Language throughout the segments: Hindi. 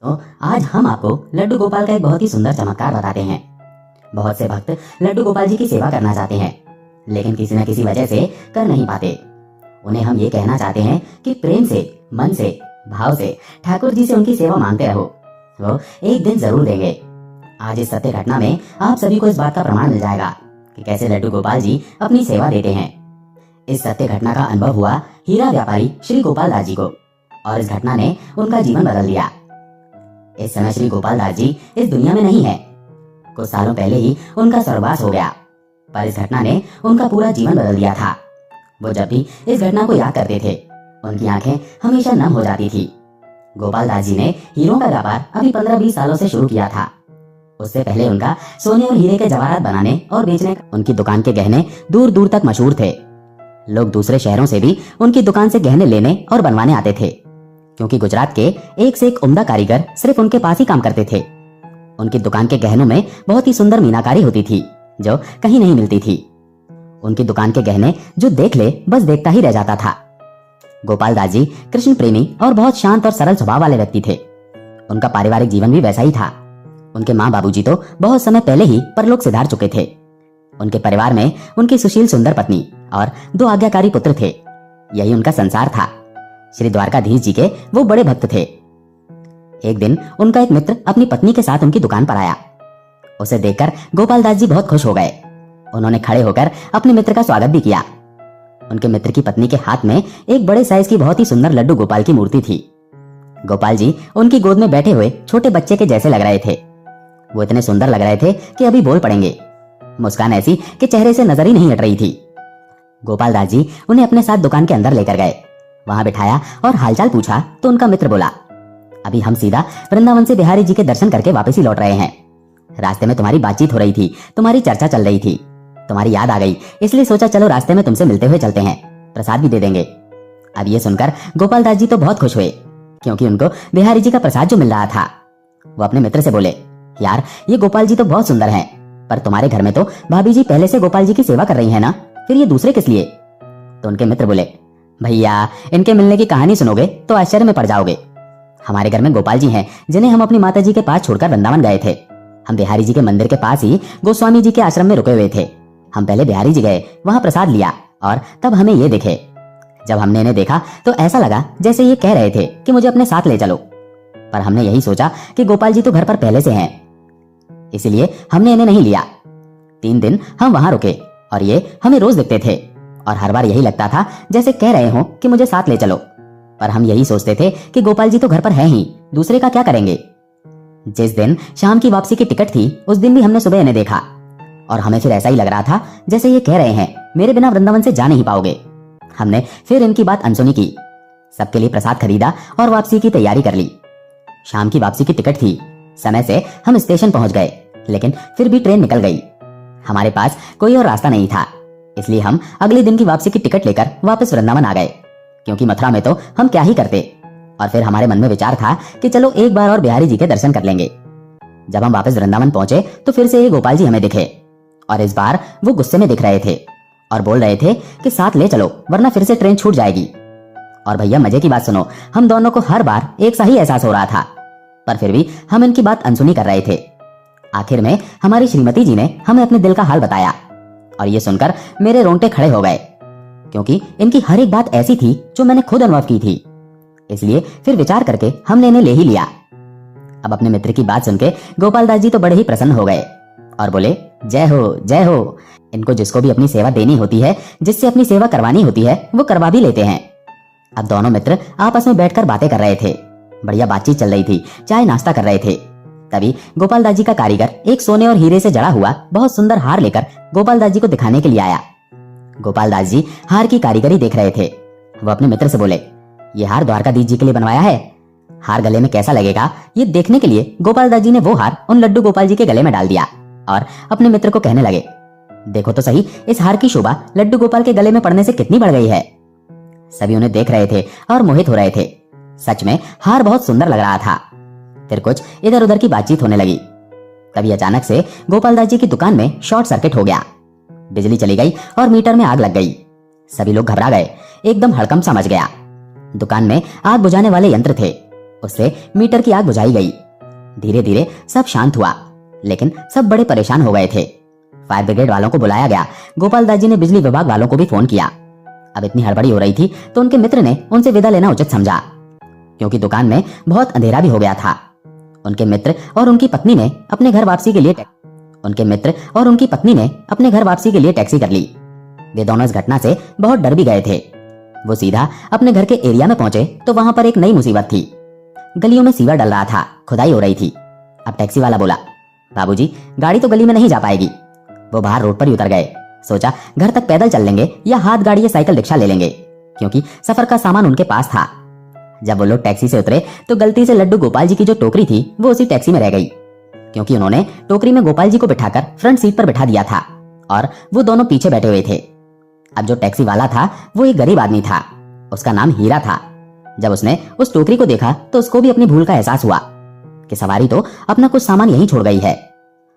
तो आज हम आपको लड्डू गोपाल का एक बहुत ही सुंदर चमत्कार बताते हैं। बहुत से भक्त लड्डू गोपाल जी की सेवा करना चाहते हैं, लेकिन किसी न किसी वजह से कर नहीं पाते। उन्हें हम ये कहना चाहते हैं कि प्रेम से, मन से, भाव से ठाकुर जी से उनकी सेवा मांगते रहो, वो एक दिन जरूर देंगे। आज इस सत्य घटना में आप सभी को इस बात का प्रमाण मिल जाएगा कि कैसे लड्डू गोपाल जी अपनी सेवा देते हैं। इस सत्य घटना का अनुभव हुआ हीरा व्यापारी श्री गोपाल दास जी को, और इस घटना ने उनका जीवन बदल दिया। इस समय श्री गोपाल दास जी इस दुनिया में नहीं है। कुछ सालों पहले ही उनका स्वर्गवास हो गया, पर इस घटना ने उनका पूरा जीवन बदल दिया था। वो जब भी इस घटना को याद करते थे, उनकी आंखें हमेशा नम हो जाती थी। गोपाल दास जी ने हीरों का व्यापार अभी 15-20 सालों से शुरू किया था। उससे पहले उनका सोने और हीरे के जवाहरात बनाने और बेचने का उनकी दुकान के गहने दूर दूर तक मशहूर थे। लोग दूसरे शहरों से भी उनकी दुकान से गहने लेने और बनवाने आते थे, क्योंकि गुजरात के एक से एक उम्दा कारीगर सिर्फ उनके पास ही काम करते थे। उनकी दुकान के गहनों में बहुत ही सुंदर मीनाकारी होती थी, जो कहीं नहीं मिलती थी। उनकी दुकान के गहने जो देख ले बस देखता ही रह जाता था। गोपाल दास जी कृष्ण प्रेमी और बहुत शांत और सरल स्वभाव वाले व्यक्ति थे। उनका पारिवारिक जीवन भी वैसा ही था। उनके माँ बाबूजी तो बहुत समय पहले ही परलोक सिधार चुके थे। उनके परिवार में उनकी सुशील सुंदर पत्नी और 2 आज्ञाकारी पुत्र थे। यही उनका संसार था। श्री द्वारकाधीश जी के वो बड़े भक्त थे। एक दिन उनका एक मित्र अपनी पत्नी के साथ उनकी दुकान पर आया। उसे देखकर गोपाल दास जी बहुत खुश हो गए। उन्होंने खड़े होकर अपने मित्र का स्वागत भी किया। उनके मित्र की पत्नी के हाथ में एक बड़े साइज की बहुत ही सुंदर लड्डू गोपाल की मूर्ति थी। गोपाल जी उनकी गोद में बैठे हुए छोटे बच्चे के जैसे लग रहे थे। वो इतने सुंदर लग रहे थे कि अभी बोल पड़ेंगे। मुस्कान ऐसी कि चेहरे से नजर ही नहीं हट रही थी। गोपाल दास जी उन्हें अपने साथ दुकान के अंदर लेकर गए, वहां बिठाया और हालचाल पूछा तो उनका मित्र बोला, अभी हम सीधा वृंदावन से बिहारी जी के दर्शन करके वापस ही लौट रहे हैं। रास्ते में तुम्हारी बातचीत हो रही थी, तुम्हारी चर्चा चल रही थी, तुम्हारी याद आ गई, इसलिए सोचा चलो रास्ते में तुमसे मिलते हुए चलते हैं, प्रसाद भी दे देंगे। अब ये सुनकर गोपाल दास जी तो बहुत खुश हुए, क्योंकि उनको बिहारी जी का प्रसाद जो मिल रहा था। वो अपने मित्र से बोले, यार ये गोपाल जी तो बहुत सुंदर हैं, पर तुम्हारे घर में तो भाभी जी पहले से गोपाल जी की सेवा कर रही है ना, फिर ये दूसरे किस लिए? तो उनके मित्र बोले, भैया इनके मिलने की कहानी सुनोगे तो आश्चर्य में पड़ जाओगे। हमारे घर में गोपाल जी हैं, जिन्हें हम अपनी माता जी के पास छोड़कर वृंदावन गए थे। हम बिहारी जी के मंदिर के पास ही गोस्वामी जी के आश्रम में रुके हुए थे। हम पहले बिहारी जी गए, वहां प्रसाद लिया और तब हमें ये दिखे। जब हमने इन्हें देखा तो ऐसा लगा जैसे ये कह रहे थे कि मुझे अपने साथ ले चलो, पर हमने यही सोचा कि गोपाल जी तो घर पर पहले से हैं, इसलिए हमने इन्हें नहीं लिया। 3 दिन हम वहां रुके और ये हमें रोज दिखते थे, और हर बार यही लगता था जैसे कह रहे हो कि मुझे साथ ले चलो, पर हम यही सोचते थे कि गोपाल जी तो घर पर हैं ही, दूसरे का क्या करेंगे। जिस दिन शाम की वापसी की टिकट थी, उस दिन भी हमने सुबह इन्हें देखा, और हमें फिर ऐसा ही लग रहा था जैसे ये कह रहे हैं मेरे बिना वृंदावन से जा नहीं पाओगे। हमने फिर इनकी बात अनसुनी की, सबके लिए प्रसाद खरीदा और वापसी की तैयारी कर ली। शाम की वापसी की टिकट थी, समय से हम स्टेशन पहुंच गए, लेकिन फिर भी ट्रेन निकल गई। हमारे पास कोई और रास्ता नहीं था, इसलिए हम अगले दिन की वापसी की टिकट लेकर वापस वृंदावन आ गए, क्योंकि मथुरा में तो हम क्या ही करते। और फिर हमारे मन में विचार था कि चलो एक बार और बिहारी जी के दर्शन कर लेंगे। जब हम वापस वृंदावन पहुंचे तो फिर से ये गोपाल जी हमें दिखे, और इस बार वो गुस्से में दिख रहे थे और बोल रहे थे कि साथ ले चलो वरना फिर से ट्रेन छूट जाएगी। और भैया मजे की बात सुनो, हम दोनों को हर बार एक सा ही एहसास हो रहा था, पर फिर भी हम इनकी बात अनसुनी कर रहे थे। आखिर में हमारी श्रीमती जी ने हमें अपने दिल का हाल बताया, और ये सुनकर मेरे रोंगटे खड़े हो गए, क्योंकि इनकी हर एक बात ऐसी थी जो मैंने खुद अनुभव की थी। इसलिए फिर विचार करके हमने इन्हें ले ही लिया। अब अपने मित्र की बात सुनके गोपाल दास जी तो बड़े ही प्रसन्न हो गए और बोले, जय हो जय हो। इनको जिसको भी अपनी सेवा देनी होती है, जिससे अपनी सेवा करवानी होती है, वो करवा भी लेते हैं। अब दोनों मित्र आपस में बैठकर बातें कर रहे थे, बढ़िया बातचीत चल रही थी, चाय नाश्ता कर रहे थे। तभी गोपाल दास जी का कारीगर एक सोने और हीरे से जड़ा हुआ बहुत सुंदर हार लेकर गोपाल दास जी को दिखाने के लिए आया। गोपाल दास जी हार की कारीगरी देख रहे थे। वो अपने मित्र से बोले, ये हार द्वारकाधीश जी के लिए बनवाया है, हार गले में कैसा लगेगा ये देखने के लिए गोपाल दास जी ने वो हार उन लड्डू गोपाल जी के गले में डाल दिया और अपने मित्र को कहने लगे, देखो तो सही इस हार की शोभा लड्डू गोपाल के गले में पड़ने से कितनी बढ़ गई है। सभी उन्हें देख रहे थे और मोहित हो रहे थे। सच में हार बहुत सुंदर लग रहा था। फिर कुछ इधर उधर की बातचीत होने लगी। तभी अचानक से गोपाल दास जी की दुकान में शॉर्ट सर्किट हो गया, बिजली चली गई और मीटर में आग लग गई। सभी लोग घबरा गए, एकदम हड़कंप सा मच गया। दुकान में आग बुझाने वाले यंत्र थे, उससे मीटर की आग बुझाई गई। धीरे धीरे सब शांत हुआ, लेकिन सब बड़े परेशान हो गए थे। फायर ब्रिगेड वालों को बुलाया गया। गोपाल दास जी ने बिजली विभाग वालों को भी फोन किया। अब इतनी हड़बड़ी हो रही थी तो उनके मित्र ने उनसे विदा लेना उचित समझा, क्योंकि दुकान में बहुत अंधेरा भी हो गया था। उनके मित्र और उनकी पत्नी ने अपने घर वापसी के लिए टैक्सी कर ली। वे दोनों इस घटना से बहुत डर भी गए थे। वो सीधा अपने घर के एरिया में पहुंचे तो वहां पर एक नई मुसीबत थी। गलियों में सीवर डल रहा था, खुदाई हो रही थी। अब टैक्सी वाला बोला, बाबूजी, गाड़ी तो गली में नहीं जा पाएगी। वो बाहर रोड पर ही उतर गए। सोचा घर तक पैदल चल लेंगे या हाथ गाड़ी या साइकिल रिक्शा ले लेंगे, क्योंकि सफर का सामान उनके पास था। जब वो लोग टैक्सी से उतरे तो गलती से लड्डू गोपाल जी की जो टोकरी थी वो उसी टैक्सी में रह गई, क्योंकि उन्होंने टोकरी में गोपाल जी को बिठाकर फ्रंट सीट पर बिठा दिया था और वो दोनों पीछे बैठे हुए थे। अब जो टैक्सी वाला था वो एक गरीब आदमी था। उसका नाम हीरा था। जब उसने उस टोकरी को देखा तो उसको भी अपनी भूल का एहसास हुआ कि सवारी तो अपना कुछ सामान यहीं छोड़ गई है।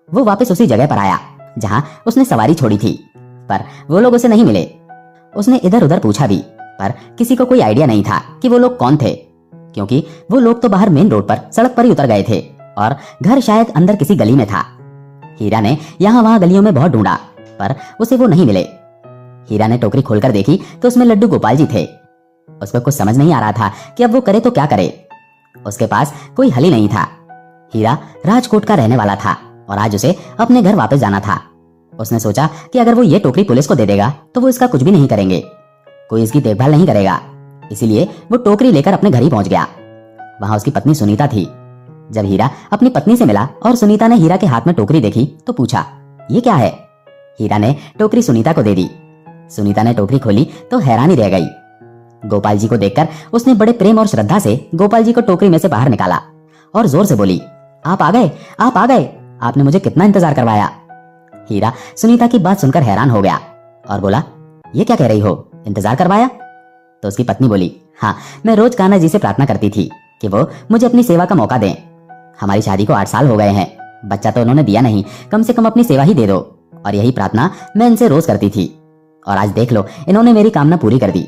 वो वापस उसी जगह पर आया जहां उसने सवारी छोड़ी थी, पर वो लोग उसे नहीं मिले। उसने इधर उधर पूछा भी, पर किसी को कोई आइडिया नहीं था कि वो लोग कौन थे, क्योंकि वो लोग तो बाहर मेन रोड पर सड़क पर ही उतर गए थे और घर शायद अंदर किसी गली में था। हीरा ने यहाँ वहां गलियों में बहुत ढूंढा, पर उसे वो नहीं मिले। हीरा ने टोकरी खोलकर देखी तो उसमें लड्डू गोपाल जी थे। उसको कुछ समझ नहीं आ रहा था कि अब वो करे तो क्या करे। उसके पास कोई हल ही नहीं था। हीरा राजकोट का रहने वाला था और आज उसे अपने घर वापस जाना था। उसने सोचा कि अगर वो ये टोकरी पुलिस को दे देगा तो वो इसका कुछ भी नहीं करेंगे, कोई इसकी देखभाल नहीं करेगा। इसीलिए वो टोकरी लेकर अपने घर ही पहुंच गया। वहां उसकी पत्नी सुनीता थी। जब हीरा अपनी पत्नी से मिला और सुनीता ने हीरा के हाथ में टोकरी देखी तो पूछा, ये क्या है? हीरा ने टोकरी सुनीता को दे दी। सुनीता ने टोकरी खोली तो हैरानी रह गई। गोपाल जी को देखकर उसने बड़े प्रेम और श्रद्धा से गोपाल जी को टोकरी में से बाहर निकाला और जोर से बोली, आप आ गए, आप आ गए, आपने मुझे कितना इंतजार करवाया। हीरा सुनीता की बात सुनकर हैरान हो गया और बोला, ये क्या कह रही हो, इंतजार करवाया? तो उसकी पत्नी बोली, हाँ, मैं रोज कान्हा जी से प्रार्थना करती थी कि वो मुझे अपनी सेवा का मौका दें। हमारी शादी को 8 साल हो गए हैं, बच्चा तो उन्होंने दिया नहीं, कम से कम अपनी सेवा ही दे दो। और यही प्रार्थना मैं इनसे रोज करती थी और आज देख लो, इन्होंने मेरी कामना पूरी कर दी।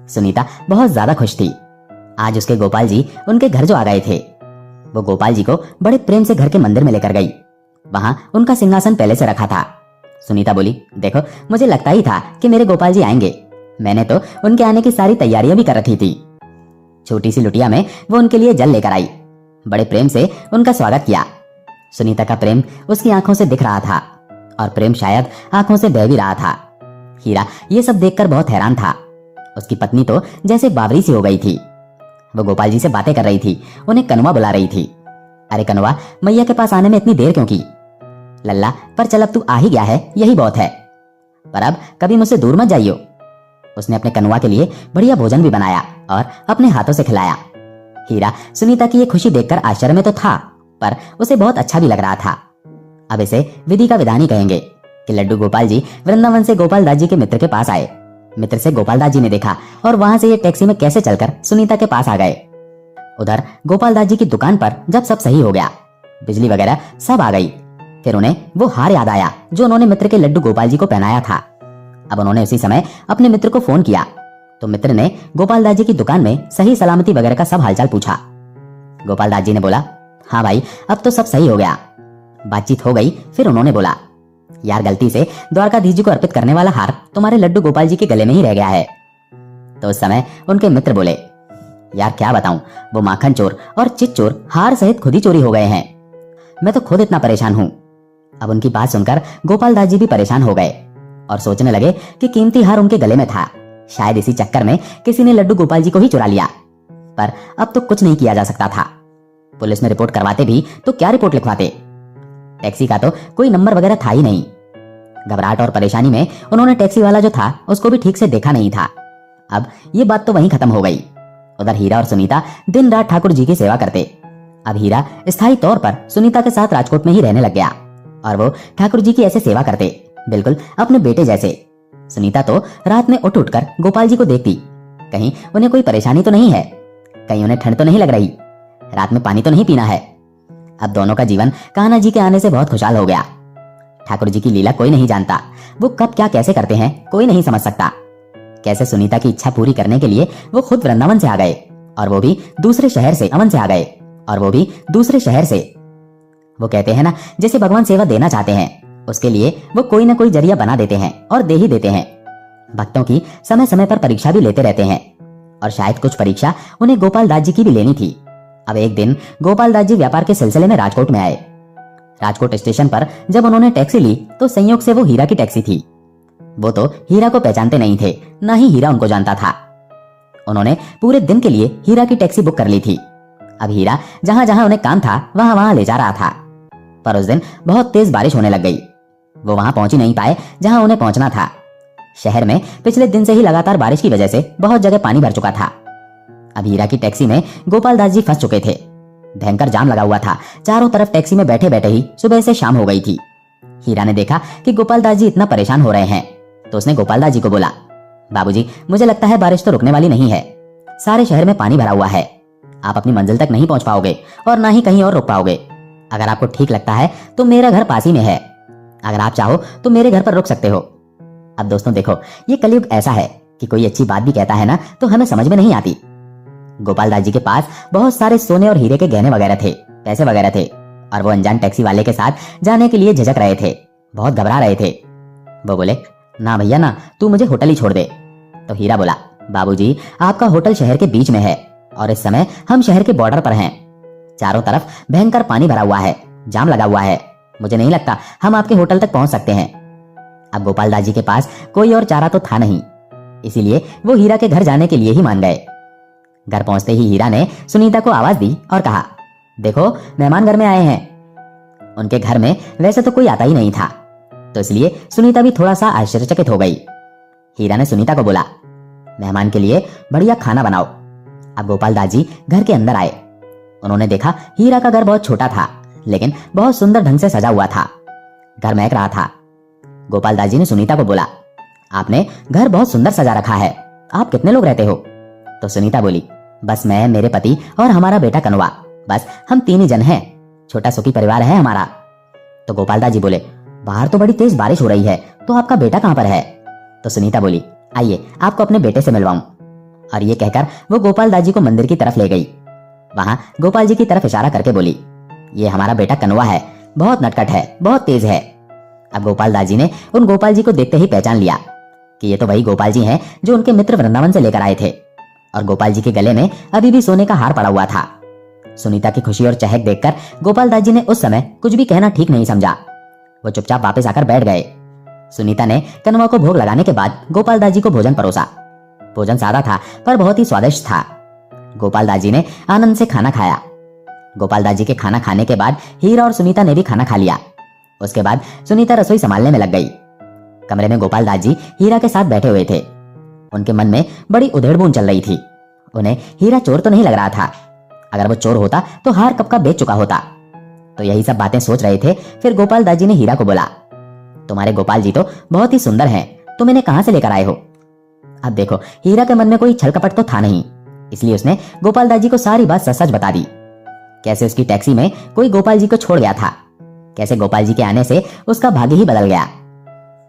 सुनीता बहुत ज्यादा खुश थी। आज उसके गोपाल जी उनके घर जो आ गए थे, वो गोपाल जी को बड़े प्रेम से घर के मंदिर में लेकर गई। वहां उनका सिंहासन पहले से रखा था। सुनीता बोली, देखो, मुझे लगता ही था कि मेरे गोपाल जी आएंगे। मैंने तो उनके आने की सारी तैयारियां भी कर रखी थी। छोटी सी लुटिया में वो उनके लिए जल लेकर आई। बड़े प्रेम से उनका स्वागत किया। सुनीता का प्रेम उसकी आंखों से दिख रहा था और प्रेम शायद आंखों से बह भी रहा था। हीरा ये सब देखकर बहुत हैरान था। उसकी पत्नी तो जैसे बावरी सी हो गई थी। वो गोपाल जी से बातें कर रही थी, उन्हें कनुआ बुला रही थी। अरे कनुआ, मैया के पास आने में इतनी देर क्यों की? लल्ला, पर चल, अब तू आ ही गया है, यही बहुत है। पर अब कभी मुझसे दूर मत जाइयो। उसने अपने कनुआ के लिए बढ़िया भोजन भी बनाया और अपने हाथों से खिलाया। हीरा सुनीता की ये खुशी देखकर आश्चर्य में तो था, पर उसे बहुत अच्छा भी लग रहा था। अब इसे विधि का विधान ही कहेंगे कि लड्डू गोपाल जी वृंदावन से गोपाल दास जी के मित्र के पास आए। मित्र से गोपाल दास जी ने देखा और वहां से ये टैक्सी में कैसे चलकर सुनीता के पास आ गए। उधर गोपाल दास जी की दुकान पर जब सब सही हो गया, बिजली वगैरह सब आ गई, फिर उन्हें वो हार याद आया जो उन्होंने मित्र के लड्डू गोपाल जी को पहनाया था। अब उन्होंने उसी समय अपने मित्र को फोन किया तो मित्र ने गोपाल दास जी की दुकान में सही सलामती वगैरह का सब हालचाल पूछा। गोपाल दास जी ने बोला, हाँ भाई, अब तो सब सही हो गया। बातचीत हो गई, फिर उन्होंने बोला, यार गलती से द्वारकाधीश जी को अर्पित करने वाला हार तुम्हारे लड्डू गोपाल जी के गले में ही रह गया है। तो उस समय उनके मित्र बोले, यार क्या बताऊं, वो माखन चोर और चित चोर हार सहित खुद ही चोरी हो गए हैं। मैं तो खुद इतना परेशान हूं। अब उनकी बात सुनकर गोपाल दास जी भी परेशान हो गए और सोचने लगे कि कीमती हार उनके गले में था, शायद इसी चक्कर में किसी ने लड्डू गोपाल जी को ही चुरा लिया। पर अब तो कुछ नहीं किया जा सकता था। पुलिस में रिपोर्ट करवाते भी तो क्या रिपोर्ट लिखवाते? टैक्सी का तो कोई नंबर वगैरह था ही नहीं। घबराहट और परेशानी में उन्होंने टैक्सी वाला जो था उसको भी ठीक से देखा नहीं था। अब ये बात तो वहीं खत्म हो गई। उधर हीरा और सुनीता दिन रात ठाकुर जी की सेवा करते। अब हीरा स्थायी तौर पर सुनीता के साथ राजकोट में ही रहने लग गया और वो ठाकुर जी की ऐसे सेवा करते, बिल्कुल अपने बेटे जैसे। सुनीता तो रात में उठ उठकर गोपाल जी को देखती, कहीं उन्हें कोई परेशानी तो नहीं है, कहीं उन्हें ठंड तो नहीं लग रही, रात में पानी तो नहीं पीना है। अब दोनों का जीवन कान्हा जी के आने से बहुत खुशहाल हो गया। ठाकुर जी की लीला कोई नहीं जानता, वो कब क्या कैसे करते हैं कोई नहीं समझ सकता। कैसे सुनीता की इच्छा पूरी करने के लिए वो खुद वृंदावन से आ गए और वो भी दूसरे शहर से अमन से आ गए, और वो भी दूसरे शहर से। वो कहते हैं ना, जैसे भगवान सेवा देना चाहते हैं उसके लिए वो कोई ना कोई जरिया बना देते हैं और दे ही देते हैं। भक्तों की समय समय पर परीक्षा भी लेते रहते हैं, और शायद कुछ परीक्षा उन्हें गोपाल दास जी की भी लेनी थी। अब एक दिन गोपाल दास जी व्यापार के सिलसिले में राजकोट में आए। राजकोट स्टेशन पर जब उन्होंने टैक्सी ली तो संयोग से वो हीरा की टैक्सी थी। वो तो हीरा को पहचानते नहीं थे, ना ही हीरा उनको जानता था। उन्होंने पूरे दिन के लिए हीरा की टैक्सी बुक कर ली थी। अब हीरा जहां जहां उन्हें काम था वहां वहां ले जा रहा था, पर उस दिन बहुत तेज बारिश होने लग गई। वो वहां पहुंच ही नहीं पाए जहां उन्हें पहुंचना था। शहर में पिछले दिन से ही लगातार बारिश की वजह से बहुत जगह पानी भर चुका था। अब हीरा की टैक्सी में गोपाल दास जी फंस चुके थे। भयंकर जाम लगा हुआ था। चारों तरफ टैक्सी में बैठे बैठे ही सुबह से शाम हो गई थी। हीरा ने देखा कि गोपाल दास जी इतना परेशान हो रहे हैं, तो उसने गोपाल दास जी को बोला, बाबूजी, मुझे लगता है बारिश तो रुकने वाली नहीं है। सारे शहर में पानी भरा हुआ है, आप अपनी मंजिल तक नहीं पहुंच पाओगे और ना ही कहीं और रुक पाओगे। अगर आपको ठीक लगता है तो मेरा घर पास ही में है, अगर आप चाहो तो मेरे घर पर रुक सकते हो। अब दोस्तों देखो, ये कलयुग ऐसा है कि कोई अच्छी बात भी कहता है ना तो हमें समझ में नहीं आती। गोपाल दास जी के पास बहुत सारे सोने और हीरे के गहने वगैरह थे, पैसे वगैरह थे, और वो अनजान टैक्सी वाले के साथ जाने के लिए झिझक रहे थे, बहुत घबरा रहे थे। वो बोले, ना भैया ना, तू मुझे होटल ही छोड़ दे। तो हीरा बोला, बाबूजी, आपका होटल शहर के बीच में है और इस समय हम शहर के बॉर्डर पर हैं। चारों तरफ भयंकर पानी भरा हुआ है, जाम लगा हुआ है, मुझे नहीं लगता हम आपके होटल तक पहुंच सकते हैं। अब गोपाल दास जी के पास कोई और चारा तो था नहीं, इसीलिए वो हीरा के घर जाने के लिए ही मान गए। घर पहुंचते ही हीरा ने सुनीता को आवाज दी और कहा, देखो मेहमान घर में आए हैं। उनके घर में वैसे तो कोई आता ही नहीं था, तो इसलिए सुनीता भी थोड़ा सा आश्चर्यचकित हो गई। हीरा ने सुनीता को बोला, मेहमान के लिए बढ़िया खाना बनाओ। अब गोपाल दास जी घर के अंदर आए। उन्होंने देखा हीरा का घर बहुत छोटा था, लेकिन बहुत सुंदर ढंग से सजा हुआ था। घर महक रहा था। गोपाल दास जी ने सुनीता को बोला, आपने घर बहुत सुंदर सजा रखा है, आप कितने लोग रहते हो? तो सुनीता बोली, बस मैं, मेरे पति और हमारा बेटा कनवा, बस हम 3 ही जन हैं, छोटा सुखी परिवार है हमारा। तो गोपाल दास जी बोले, बाहर तो बड़ी तेज बारिश हो रही है, तो आपका बेटा कहां पर है? तो सुनीता बोली, आइए आपको अपने बेटे से मिलवाऊं। और ये कहकर वो गोपाल दास जी को मंदिर की तरफ ले गई। वहां गोपाल जी की तरफ इशारा करके बोली, ये हमारा बेटा कनवा है, बहुत नटखट है, बहुत तेज है। अब गोपाल दास जी ने उन गोपाल जी को देखते ही पहचान लिया कि ये तो वही गोपाल जी हैं जो उनके मित्र वृंदावन से लेकर आए थे, और गोपाल जी के गले में अभी भी सोने का हार पड़ा हुआ था। सुनीता की खुशी और चहक देखकर गोपाल दास जी ने उस समय कुछ भी कहना ठीक नहीं समझा। वो चुपचाप वापस आकर बैठ गए। सुनीता ने कनवा को भोग लगाने के बाद गोपाल दास जी को भोजन परोसा। भोजन सादा था पर बहुत ही स्वादिष्ट था। गोपाल दास जी ने आनंद से खाना खाया। गोपाल दास जी के खाना खाने के बाद हीरा और सुनीता ने भी खाना खा लिया। उसके बाद सुनीता रसोई संभालने में लग गई। कमरे में गोपाल दास जी हीरा के साथ बैठे हुए थे। उनके मन में बड़ी उधेड़बुन चल रही थी। उन्हें हीरा चोर तो नहीं लग रहा था, अगर वो चोर होता तो हार कब का बेच चुका होता। तो यही सब बातें सोच रहे थे। फिर गोपाल दास जी ने हीरा को बोला, तुम्हारे गोपाल जी तो बहुत ही सुंदर हैं, तुम इन्हें कहां से लेकर आए हो? अब देखो, हीरा के मन में कोई छल कपट तो था नहीं, इसलिए उसने गोपाल दास जी को सारी बात सच सच बता दी। कैसे उसकी टैक्सी में कोई गोपाल जी को छोड़ गया था, कैसे गोपाल जी के आने से उसका भाग्य ही बदल गया।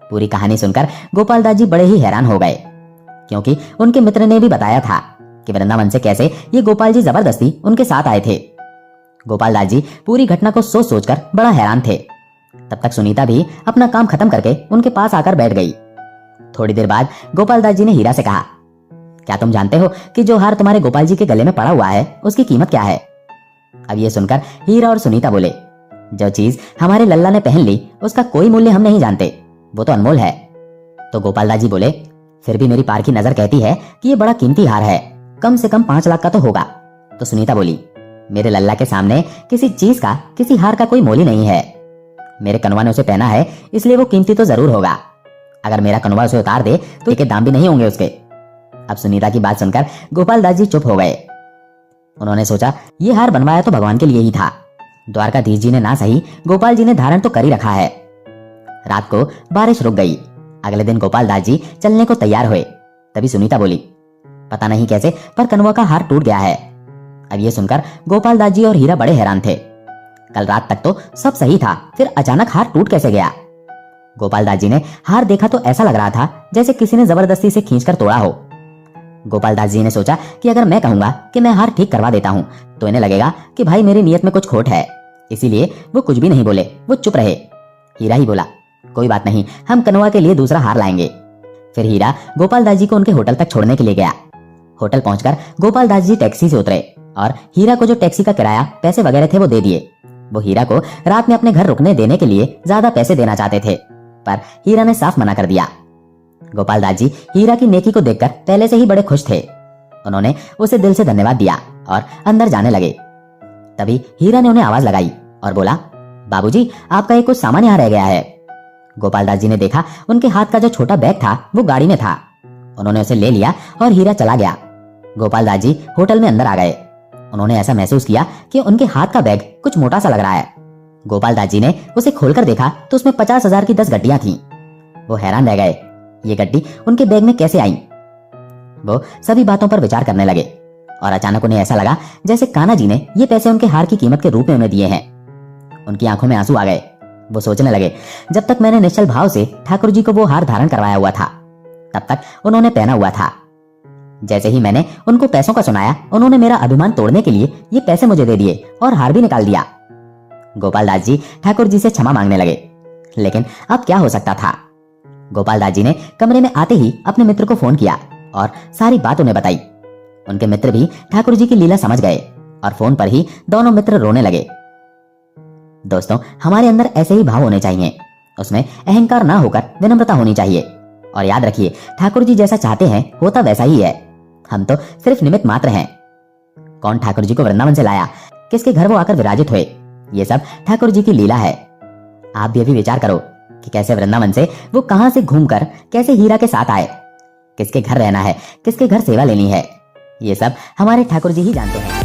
पूरी कहानी सुनकर गोपाल दास जी बड़े ही हैरान हो गए, क्योंकि उनके मित्र ने भी बताया था कि वृंदावन से कैसे ये गोपाल जी जबरदस्ती उनके साथ आए थे। गोपाल दास जी पूरी घटना को सोच सोचकर बड़ा हैरान थे। तब तक सुनीता भी अपना काम खत्म करके उनके पास आकर बैठ गई। थोड़ी देर बाद गोपाल दास जी ने हीरा से कहा, क्या तुम जानते हो कि जो हार तुम्हारे गोपाल जी के गले में पड़ा हुआ है उसकी कीमत क्या है? अब ये सुनकर हीरा और सुनीता बोले, जो चीज हमारे लल्ला ने पहन ली उसका कोई मूल्य हम नहीं जानते, वो तो अनमोल है। तो गोपाल दास जी बोले, फिर भी मेरी पारखी नजर कहती है कि ये बड़ा कीमती हार है, कम से कम 5 लाख का तो होगा। तो सुनीता बोली, मेरे लल्ला के सामने किसी चीज का, किसी हार का कोई मोल ही नहीं है। मेरे कनवा ने उसे पहना है, इसलिए वो कीमती तो जरूर होगा। अगर मेरा कनवा उसे उतार दे तो इसके दाम भी नहीं होंगे उसके। अब सुनीता की बात सुनकर गोपाल दास जी चुप हो गए। उन्होंने सोचा, ये हार बनवाया तो भगवान के लिए ही था, द्वारकाधीश जी ने ना सही, गोपाल जी ने धारण तो कर ही रखा है। रात को बारिश रुक गई। अगले दिन गोपाल दास जी चलने को तैयार हुए। तभी सुनीता बोली, पता नहीं कैसे पर कनवा का हार टूट गया है। अब ये सुनकर गोपाल दास जी और हीरा बड़े हैरान थे। कल रात तक तो सब सही था, फिर अचानक हार टूट कैसे गया? गोपाल दास जी ने हार देखा तो ऐसा लग रहा था जैसे किसी ने जबरदस्ती से खींचकर तोड़ा हो। गोपाल दास जी ने सोचा कि अगर मैं कहूंगा कि मैं हार ठीक करवा देता हूँ तो इन्हें लगेगा कि भाई मेरी नीयत में कुछ खोट है, इसीलिए वो कुछ भी नहीं बोले, वो चुप रहे। हीरा ही बोला, कोई बात नहीं, हम कनवा के लिए दूसरा हार लाएंगे। फिर हीरा गोपाल दास जी को उनके होटल तक छोड़ने के लिए गया। होटल पहुंचकर गोपाल दास जी टैक्सी से उतरे और हीरा को जो टैक्सी का किराया, पैसे वगैरह थे वो दे दिए। वो हीरा को रात में अपने घर रुकने देने के लिए ज्यादा पैसे देना चाहते थे, पर हीरा ने साफ मना कर दिया। गोपाल दास जी हीरा की नेकी को देखकर पहले से ही बड़े खुश थे। उन्होंने उसे दिल से धन्यवाद दिया और अंदर जाने लगे। तभी हीरा ने उन्हें आवाज लगाई और बोला, बाबूजी, आपका एक कुछ सामान यहाँ रह गया है। गोपाल दास जी ने देखा उनके हाथ का जो छोटा बैग था वो गाड़ी में था। उन्होंने उसे ले लिया और हीरा चला गया। गोपाल दास जी होटल में अंदर आ गए। उन्होंने ऐसा महसूस किया कि उनके हाथ का बैग कुछ मोटा सा लग रहा है। गोपाल दास जी ने उसे खोलकर देखा तो उसमें 50,000 की 10 गड्डियां थीं। वो हैरान रह गए, ये गड्डी उनके बैग में कैसे आई। वो सभी बातों पर विचार करने लगे और अचानक उन्हें ऐसा लगा जैसे कान्हा जी ने ये पैसे उनके हार की कीमत के रूप में उन्हें दिए हैं। उनकी आंखों में आंसू आ गए। वो सोचने लगे, जब तक मैंने निश्चल भाव से ठाकुर जी को वो हार धारण करवाया हुआ था तब तक उन्होंने पहना हुआ था। जैसे ही मैंने उनको पैसों का सुनाया, उन्होंने मेरा अभिमान तोड़ने के लिए ये पैसे मुझे दे दिए और हार भी निकाल दिया। गोपाल दास जी ठाकुर जी से क्षमा मांगने लगे, लेकिन अब क्या हो सकता था। गोपाल दास जी ने कमरे में आते ही अपने मित्र को फोन किया और सारी बात उन्हें बताई। उनके मित्र भी ठाकुर जी की लीला समझ गए और फोन पर ही दोनों मित्र रोने लगे। दोस्तों, हमारे अंदर ऐसे ही भाव होने चाहिए, उसमें अहंकार ना होकर विनम्रता होनी चाहिए। और याद रखिए, ठाकुर जी जैसा चाहते हैं होता वैसा ही है, हम तो सिर्फ निमित्त मात्र हैं। कौन ठाकुर जी को वृंदावन से लाया, किसके घर वो आकर विराजित हुए, ये सब ठाकुर जी की लीला है। आप भी अभी विचार करो कि कैसे वृंदावन से वो कहां से घूमकर कैसे हीरा के साथ आए, किसके घर रहना है, किसके घर सेवा लेनी है, ये सब हमारे ठाकुर जी ही जानते हैं।